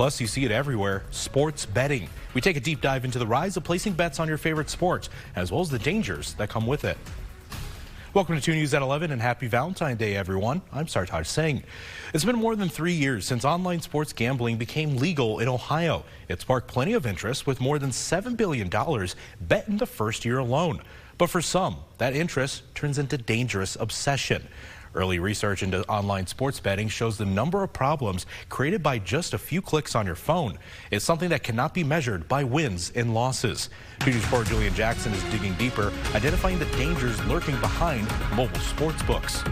Plus, you see it everywhere, sports betting. We take a deep dive into the rise of placing bets on your favorite sports, as well as the dangers that come with it. Welcome to 2 News at 11 and happy Valentine's Day, everyone. I'm Sartaj Singh. It's been more than 3 years since online sports gambling became legal in Ohio. It sparked plenty of interest with more than $7 billion bet in the first year alone. But for some, that interest turns into dangerous obsession. Early research into online sports betting shows the number of problems created by just a few clicks on your phone is something that cannot be measured by wins and losses. 2 News reporter Julian Jackson is digging deeper, identifying the dangers lurking behind mobile sports books.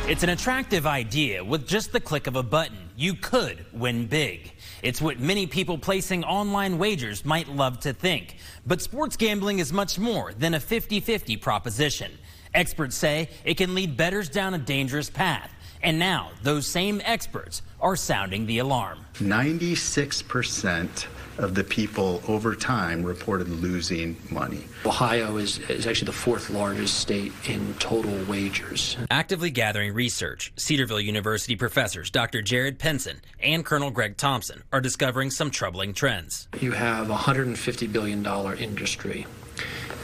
It's an attractive idea. With just the click of a button, you could win big. It's what many people placing online wagers might love to think. But sports gambling is much more than a 50-50 proposition. Experts say it can lead bettors down a dangerous path. And now those same experts are sounding the alarm. 96% of the people over time reported losing money. Ohio is actually the 4th largest state in total wagers. Actively gathering research, Cedarville University professors Dr. Jared Pincin and Colonel Greg Thompson are discovering some troubling trends. You have a $150 billion industry.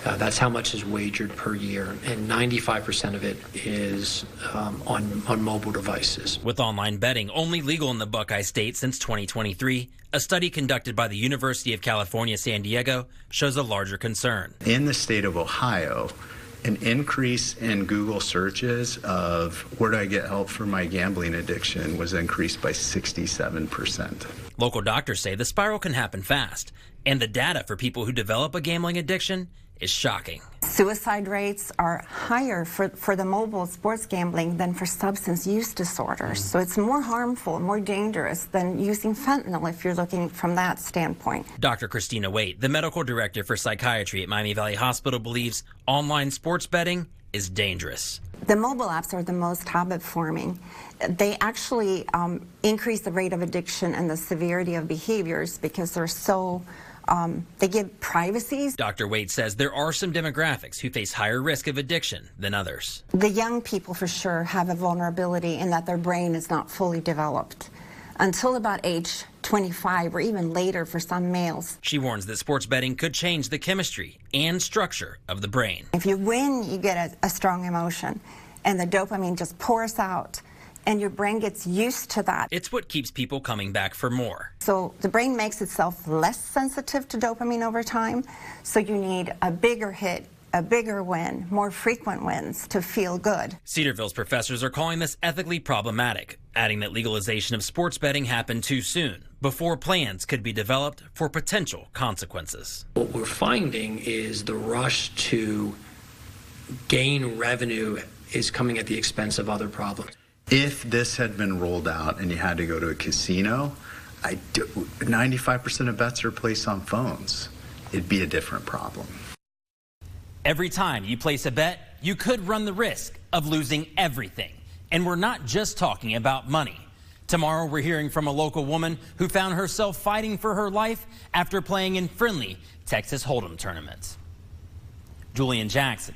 That's how much is wagered per year, and 95% of it is on mobile devices. With online betting only legal in the Buckeye State since 2023, a study conducted by the University of California, San Diego shows a larger concern. In the state of Ohio, an increase in Google searches of where do I get help for my gambling addiction was increased by 67%. Local doctors say the spiral can happen fast, and the data for people who develop a gambling addiction is shocking. Suicide rates are higher for the mobile sports gambling than for substance use disorders. So it's more harmful, more dangerous than using fentanyl if you're looking from that standpoint. Dr. Christina Waite, the medical director for psychiatry at Miami Valley Hospital, believes online sports betting is dangerous. The mobile apps are the most habit-forming. They actually increase the rate of addiction and the severity of behaviors because they're so they give privacy. Dr. Waite says there are some demographics who face higher risk of addiction than others. The young people for sure have a vulnerability in that their brain is not fully developed until about age 25 or even later for some males. She warns that sports betting could change the chemistry and structure of the brain. If you win, you get a strong emotion and the dopamine just pours out. And your brain gets used to that. It's what keeps people coming back for more. So the brain makes itself less sensitive to dopamine over time. So you need a bigger hit, a bigger win, more frequent wins to feel good. Cedarville's professors are calling this ethically problematic, adding that legalization of sports betting happened too soon, before plans could be developed for potential consequences. What we're finding is the rush to gain revenue is coming at the expense of other problems. If this had been rolled out and you had to go to a casino, 95% of bets are placed on phones. It'd be a different problem. Every time you place a bet, you could run the risk of losing everything. And we're not just talking about money. Tomorrow, we're hearing from a local woman who found herself fighting for her life after playing in friendly Texas Hold'em tournaments. Julian Jackson,